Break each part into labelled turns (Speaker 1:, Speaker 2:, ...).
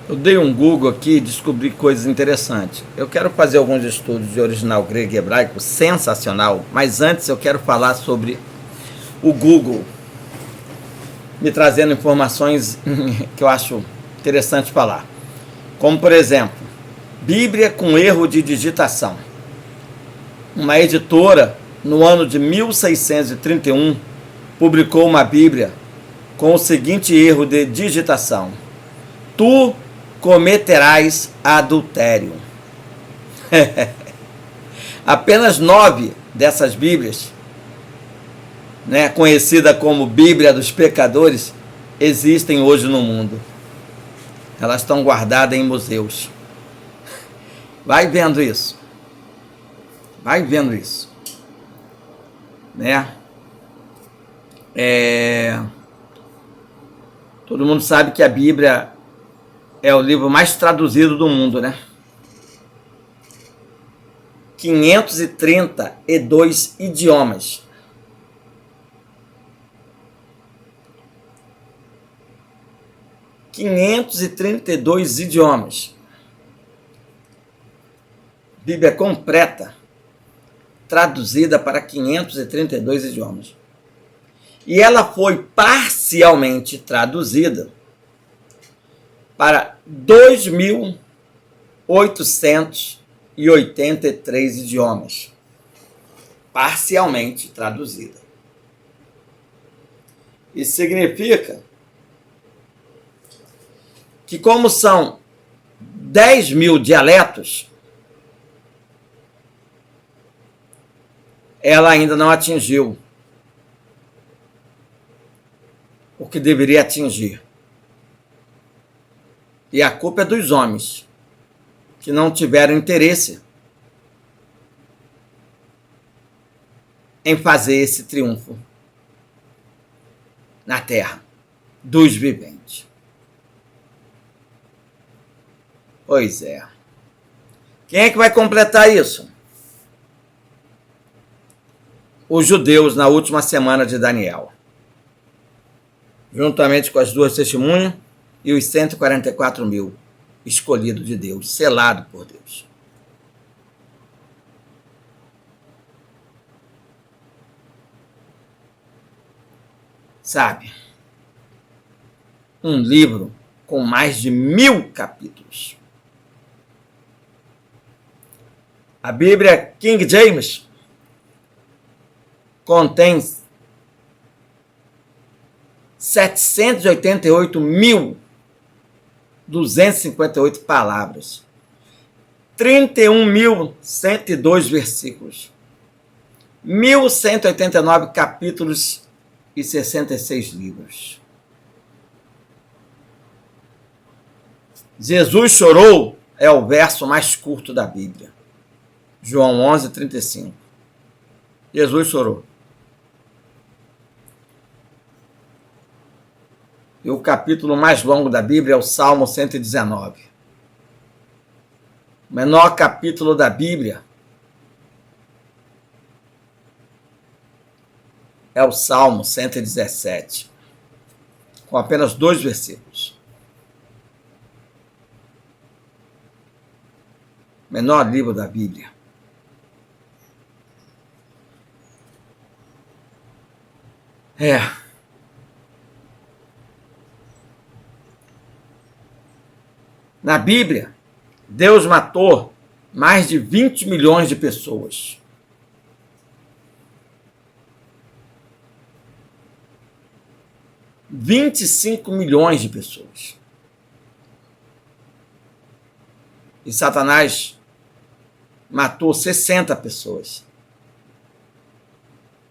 Speaker 1: Eu dei um Google aqui e descobri coisas interessantes. Eu quero fazer alguns estudos de original grego e hebraico, sensacional, mas antes eu quero falar sobre o Google, me trazendo informações que eu acho interessante falar. Como, por exemplo, Bíblia com erro de digitação. Uma editora, no ano de 1631, publicou uma Bíblia com o seguinte erro de digitação: Tu cometerás adultério. Apenas 9 dessas Bíblias, conhecida como Bíblia dos Pecadores, existem hoje no mundo. Elas estão guardadas em museus. Vai vendo isso. Vai vendo isso. Todo mundo sabe que a Bíblia é o livro mais traduzido do mundo, 532 idiomas. Bíblia completa, traduzida para 532 idiomas. E ela foi parcialmente traduzida para 2.883 idiomas. Parcialmente traduzida. Isso significa que, como são 10.000 dialetos, ela ainda não atingiu o que deveria atingir. E a culpa é dos homens, que não tiveram interesse em fazer esse triunfo na terra dos viventes. Pois é. Quem é que vai completar isso? Os judeus na última semana de Daniel, juntamente com as 2 testemunhas e os 144.000 escolhidos de Deus, selado por Deus. Sabe? Um livro com mais de 1.000 capítulos. A Bíblia King James contém 788.258 palavras, 31.102 versículos, 1.189 capítulos e 66 livros. Jesus chorou é o verso mais curto da Bíblia. João 11:35. Jesus chorou. E o capítulo mais longo da Bíblia é o Salmo 119. O menor capítulo da Bíblia é o Salmo 117, com apenas 2 versículos. Menor livro da Bíblia. Na Bíblia, Deus matou mais de 20 milhões de pessoas. $25 milhões de pessoas. E Satanás matou 60 pessoas.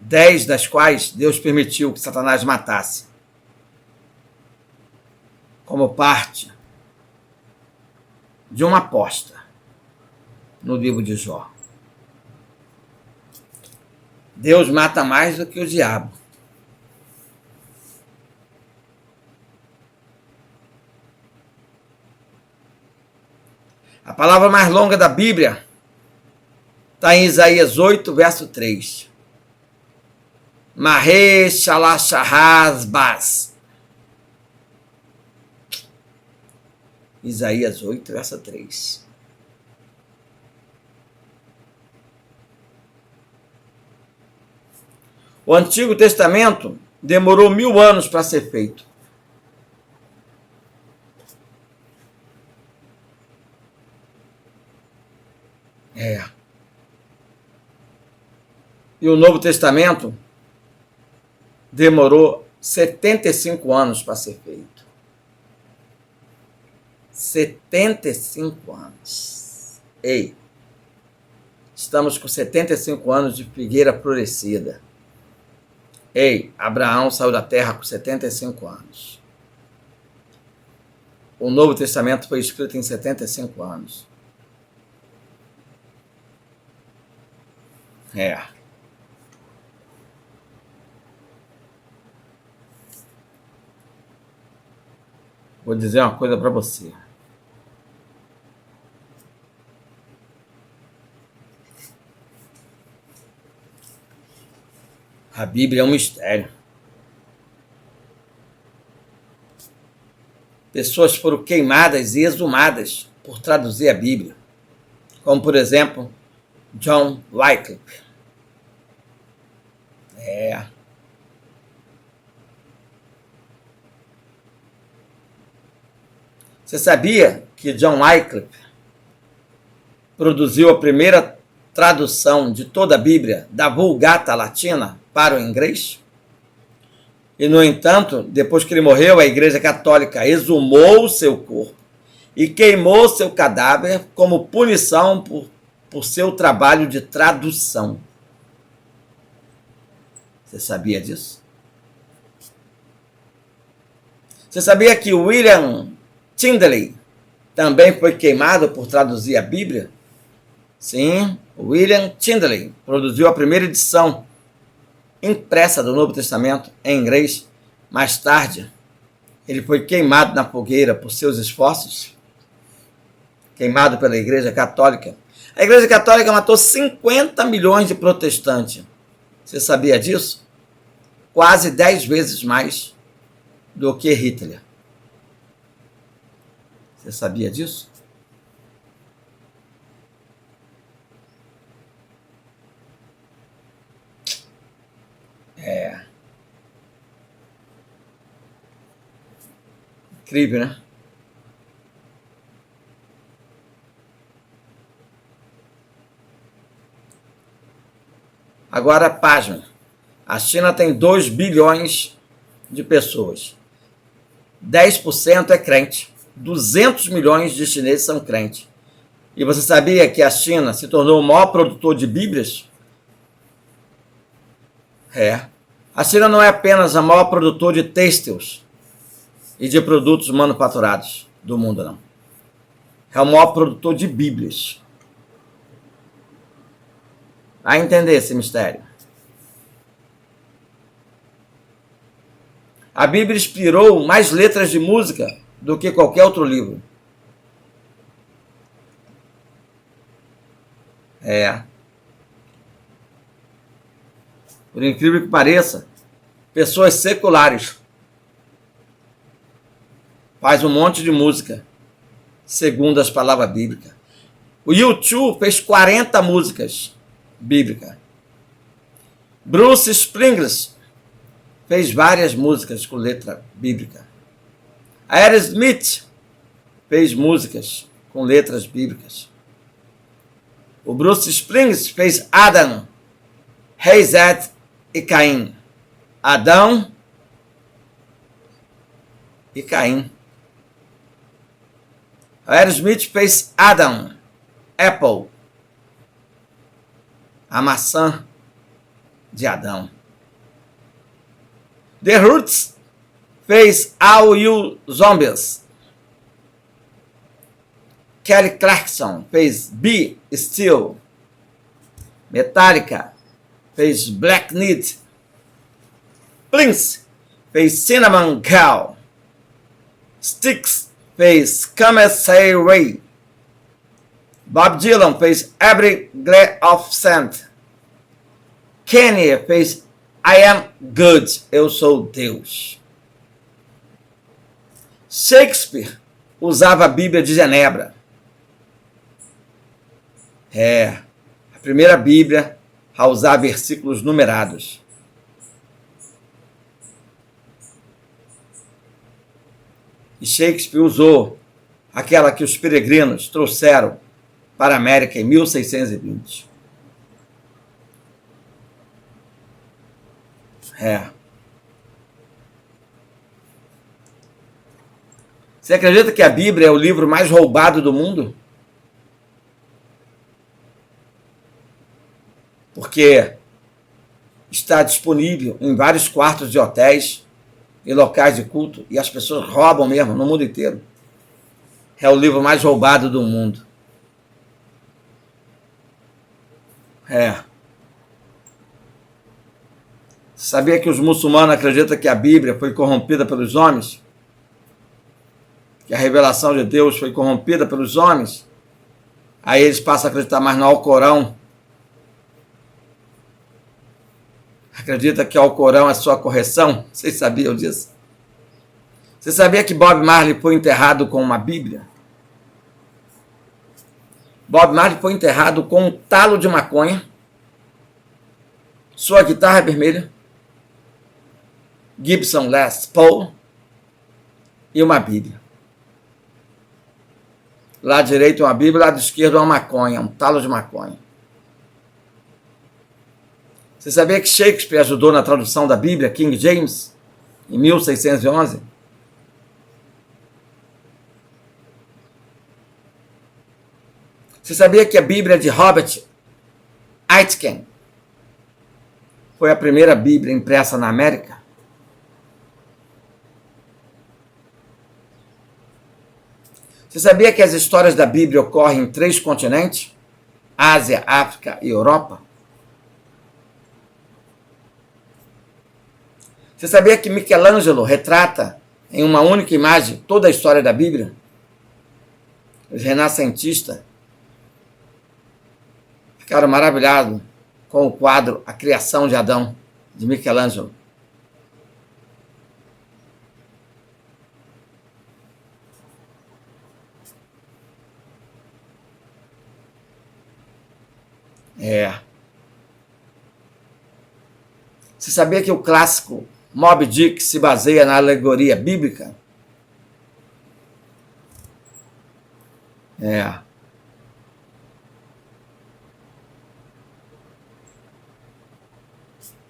Speaker 1: 10 das quais Deus permitiu que Satanás matasse, como parte de uma aposta no livro de Jó. Deus mata mais do que o diabo. A palavra mais longa da Bíblia está em Isaías 8, verso 3. Mahé Shalashahaz Bas. Isaías 8, verso 3. O Antigo Testamento demorou 1000 anos para ser feito. E o Novo Testamento demorou 75 anos para ser feito. 75 anos. Ei, estamos com 75 anos de figueira florescida. Ei, Abraão saiu da terra com 75 anos. O Novo Testamento foi escrito em 75 anos. Vou dizer uma coisa para você. A Bíblia é um mistério. Pessoas foram queimadas e exumadas por traduzir a Bíblia. Como, por exemplo, John Wycliffe. Você sabia que John Wycliffe produziu a primeira tradução de toda a Bíblia da Vulgata Latina para o inglês? E, no entanto, depois que ele morreu, a Igreja Católica exumou o seu corpo e queimou seu cadáver como punição por seu trabalho de tradução. Você sabia disso? Você sabia que William Tyndale também foi queimado por traduzir a Bíblia? Sim, William Tyndale produziu a primeira edição impressa do Novo Testamento em inglês. Mais tarde, ele foi queimado na fogueira por seus esforços, queimado pela Igreja Católica. A Igreja Católica matou 50 milhões de protestantes. Você sabia disso? Quase 10 vezes mais do que Hitler. Você sabia disso? Incrível, né? Agora, pasme. A China tem 2 bilhões de pessoas. 10% é crente. 200 milhões de chineses são crentes. E você sabia que a China se tornou o maior produtor de Bíblias? A China não é apenas a maior produtor de têxteis e de produtos manufaturados do mundo, não. É o maior produtor de Bíblias. Vai entender esse mistério. A Bíblia inspirou mais letras de música do que qualquer outro livro. Por incrível que pareça, pessoas seculares fazem um monte de música segundo as palavras bíblicas. O U2 fez 40 músicas bíblicas. Bruce Springsteen fez várias músicas com letra bíblica. Aerosmith fez músicas com letras bíblicas. O Bruce Springsteen fez Adam, Reisete e Caim. Adão e Caim. Aerosmith fez Adam, Apple, a maçã de Adão. The Roots fez All You Zombies. Kelly Clarkson fez Be Still. Metallica fez Black Need. Prince fez Cinnamon Girl. Styx fez Come Say Ray. Bob Dylan fez Every Grain of Sand. Kanye fez I Am Good, Eu Sou Deus. Shakespeare usava a Bíblia de Genebra. A primeira Bíblia a usar versículos numerados. E Shakespeare usou aquela que os peregrinos trouxeram para a América em 1620. Você acredita que a Bíblia é o livro mais roubado do mundo? Porque está disponível em vários quartos de hotéis e locais de culto, e as pessoas roubam mesmo no mundo inteiro. É o livro mais roubado do mundo. Sabia que os muçulmanos acreditam que a Bíblia foi corrompida pelos homens? Que a revelação de Deus foi corrompida pelos homens? Aí eles passam a acreditar mais no Alcorão. Acredita que o Alcorão é sua correção? Vocês sabiam disso? Você sabia que Bob Marley foi enterrado com uma Bíblia? Bob Marley foi enterrado com um talo de maconha, sua guitarra vermelha, Gibson Les Paul e uma Bíblia. Lado direito uma Bíblia, lado esquerdo uma maconha, um talo de maconha. Você sabia que Shakespeare ajudou na tradução da Bíblia, King James, em 1611? Você sabia que a Bíblia de Robert Aitken foi a primeira Bíblia impressa na América? Você sabia que as histórias da Bíblia ocorrem em 3 continentes? Ásia, África e Europa? Você sabia que Michelangelo retrata em uma única imagem toda a história da Bíblia? Os renascentistas ficaram maravilhados com o quadro A Criação de Adão, de Michelangelo. Você sabia que o clássico Moby Dick se baseia na alegoria bíblica?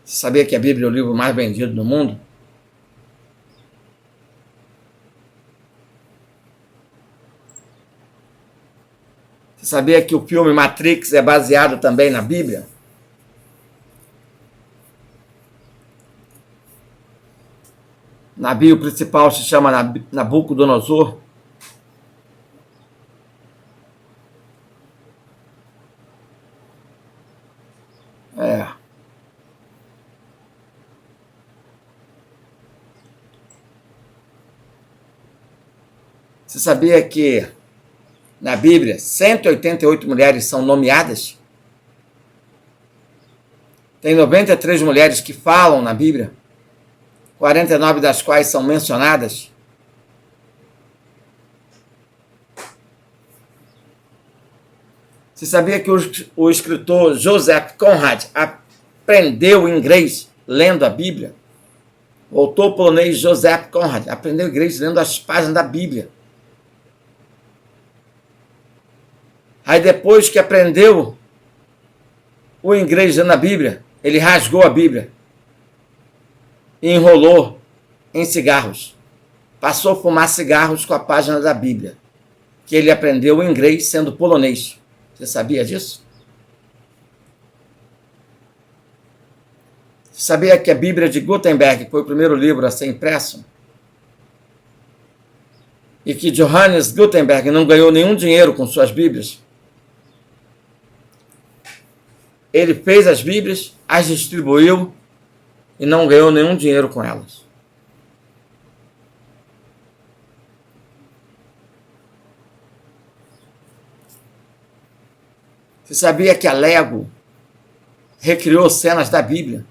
Speaker 1: Você sabia que a Bíblia é o livro mais vendido do mundo? Você sabia que o filme Matrix é baseado também na Bíblia? O navio principal se chama Nabucodonosor. Você sabia que na Bíblia 188 mulheres são nomeadas? Tem 93 mulheres que falam na Bíblia, 49 das quais são mencionadas. Você sabia que o escritor Joseph Conrad aprendeu inglês lendo a Bíblia? O autor polonês Joseph Conrad aprendeu inglês lendo as páginas da Bíblia. Aí depois que aprendeu o inglês lendo a Bíblia, ele rasgou a Bíblia e enrolou em cigarros. Passou a fumar cigarros com a página da Bíblia, que ele aprendeu o inglês sendo polonês. Você sabia disso? Você sabia que a Bíblia de Gutenberg foi o primeiro livro a ser impresso? E que Johannes Gutenberg não ganhou nenhum dinheiro com suas Bíblias? Ele fez as Bíblias, as distribuiu e não ganhou nenhum dinheiro com elas. Você sabia que a Lego recriou cenas da Bíblia?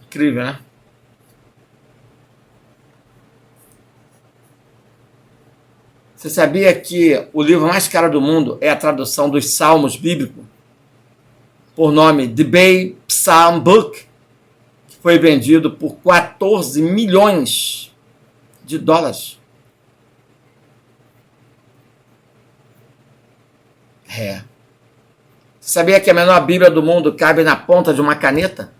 Speaker 1: Incrível, né? Você sabia que o livro mais caro do mundo é a tradução dos Salmos bíblicos, por nome The Bay Psalm Book, que foi vendido por 14 milhões de dólares. É. Você sabia que a menor Bíblia do mundo cabe na ponta de uma caneta?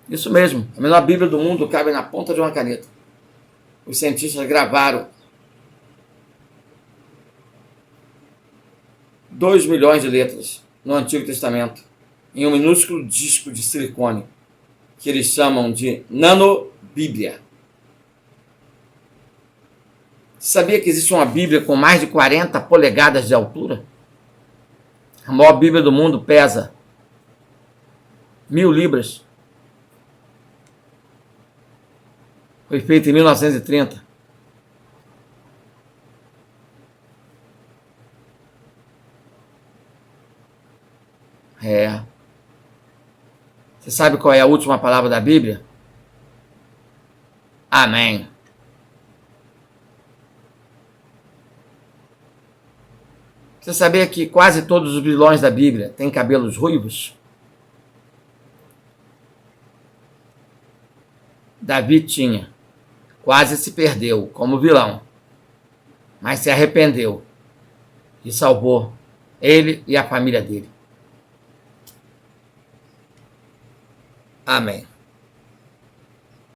Speaker 1: Isso mesmo, a menor Bíblia do mundo cabe na ponta de uma caneta. Os cientistas gravaram 2 milhões de letras no Antigo Testamento em um minúsculo disco de silicone que eles chamam de nanobíblia. Sabia que existe uma Bíblia com mais de 40 polegadas de altura? A maior Bíblia do mundo pesa 1.000 libras. Foi feita em 1930. É. Você sabe qual é a última palavra da Bíblia? Amém. Você sabia que quase todos os vilões da Bíblia têm cabelos ruivos? Davi tinha. Quase se perdeu como vilão, mas se arrependeu e salvou ele e a família dele. Amém.